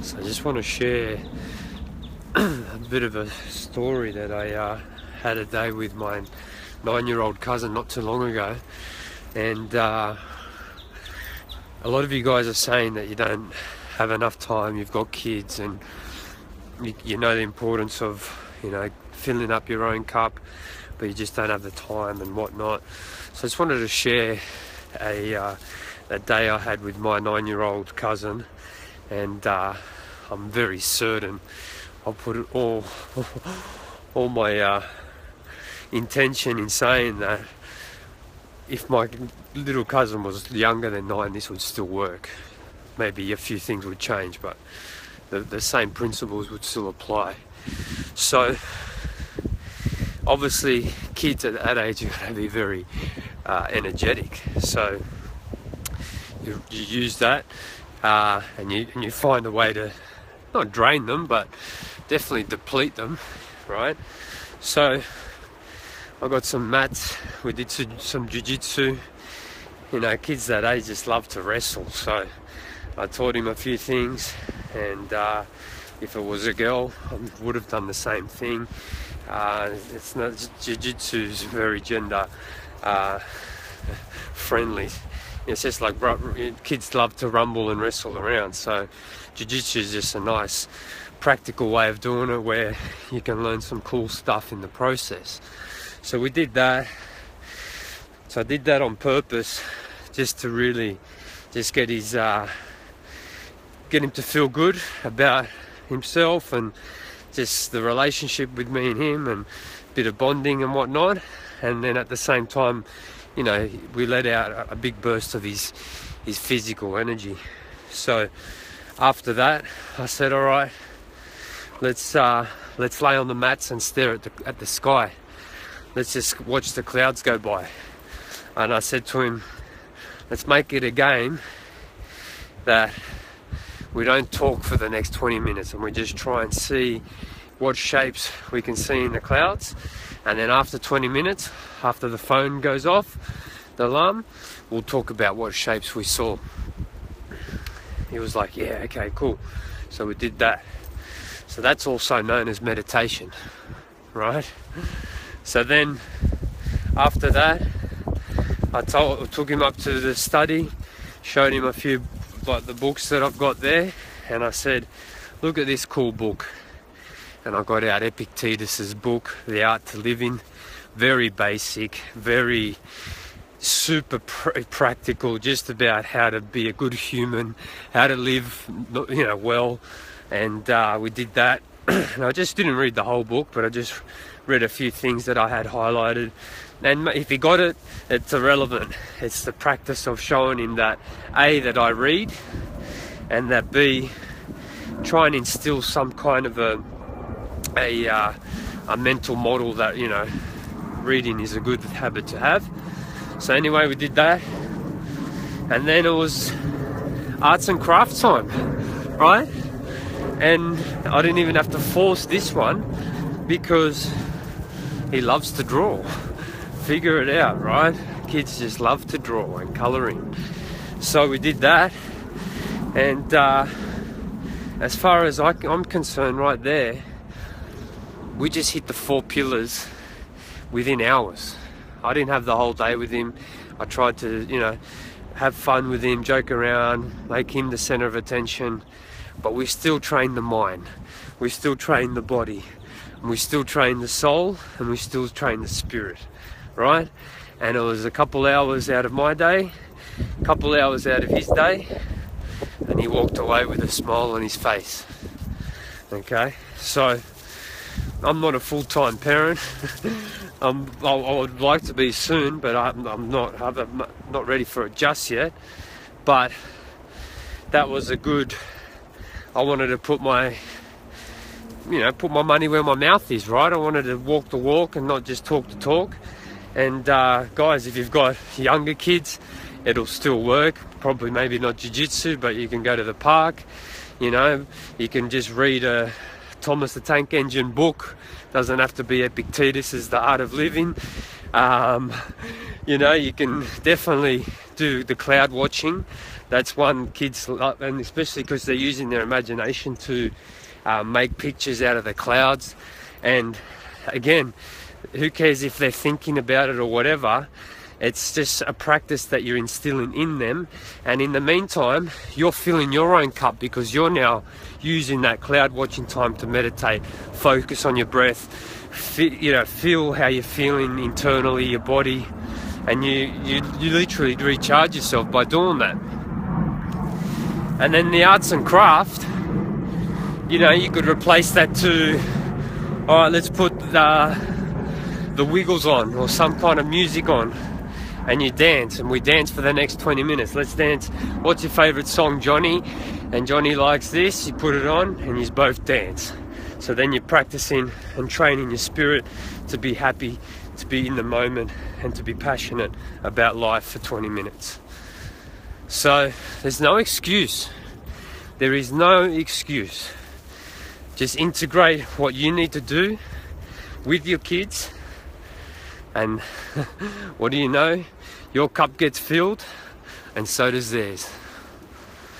So I just want to share a bit of a story that I had a day with my 9-year-old cousin not too long ago. And a lot of you guys are saying that you don't have enough time, you've got kids, and you know the importance of, filling up your own cup, but you just don't have the time and whatnot. So I just wanted to share a day I had with my 9-year-old cousin, and I'm very certain I'll put it all my intention in saying that if my little cousin was younger than 9, this would still work. Maybe a few things would change, but the same principles would still apply. So obviously kids at that age are going to be very energetic, so you use that and you find a way to not drain them, but definitely deplete them, right? So I got some mats, we did some jiu-jitsu. Kids that age just love to wrestle, so I taught him a few things, and if it was a girl, I would have done the same thing. It's not, jiu-jitsu is very gender friendly. It's just like kids love to rumble and wrestle around, so jiu-jitsu is just a nice practical way of doing it where you can learn some cool stuff in the process. So we did that. So I did that on purpose, just to really just get his get him to feel good about himself, and just the relationship with me and him, and a bit of bonding and whatnot. And then at the same time, we let out a big burst of his physical energy. So after that, I said, all right, let's lay on the mats and stare at the sky. Let's just watch the clouds go by. And I said to him, let's make it a game that we don't talk for the next 20 minutes, and we just try and see what shapes we can see in the clouds. And then after 20 minutes, after the phone goes off, the alarm, we'll talk about what shapes we saw. He was like, yeah, okay, cool. So we did that. So that's also known as meditation, right? So then after that, I took him up to the study, showed him a few, like the books that I've got there, and I said, look at this cool book. And I got out Epictetus's book, The Art to Live In. Very basic, very super practical, just about how to be a good human, how to live, well. And we did that. And I just didn't read the whole book, but I just read a few things that I had highlighted. And if he got it, it's irrelevant. It's the practice of showing him that A, that I read, and that B, try and instill some kind of a mental model that, reading is a good habit to have. So anyway, we did that. And then it was arts and crafts time, right? And I didn't even have to force this one, because he loves to draw. Figure it out, right? Kids just love to draw and colouring. So we did that, and as far as I'm concerned, right there, we just hit the 4 pillars within hours. I didn't have the whole day with him. I tried to, have fun with him, joke around, make him the center of attention, but we still train the mind, we still train the body, and we still train the soul, and we still train the spirit, right? And it was a couple hours out of my day, a couple hours out of his day, and he walked away with a smile on his face. Okay, so I'm not a full-time parent. I would like to be soon, but I'm not ready for it just yet. But that was a good. I wanted to put my money where my mouth is, right? I wanted to walk the walk and not just talk the talk. And guys, if you've got younger kids, it'll still work. Probably maybe not jiu-jitsu, but you can go to the park. You can just read a Thomas the Tank Engine book. Doesn't have to be Epictetus's The Art of Living. You can definitely do the cloud watching. That's one kids love, and especially because they're using their imagination to make pictures out of the clouds. And again, who cares if they're thinking about it or whatever? It's just a practice that you're instilling in them, and in the meantime you're filling your own cup, because you're now using that cloud watching time to meditate, focus on your breath, feel how you're feeling internally, your body, and you literally recharge yourself by doing that. And then the arts and craft, you could replace that to, all right, let's put the Wiggles on or some kind of music on, and you dance, and we dance for the next 20 minutes. Let's dance. What's your favourite song, Johnny? And Johnny likes this. You put it on and you both dance. So then you're practicing and training your spirit to be happy, to be in the moment, and to be passionate about life for 20 minutes. So there's no excuse. There is no excuse. Just integrate what you need to do with your kids, and what do you know? Your cup gets filled, and so does theirs.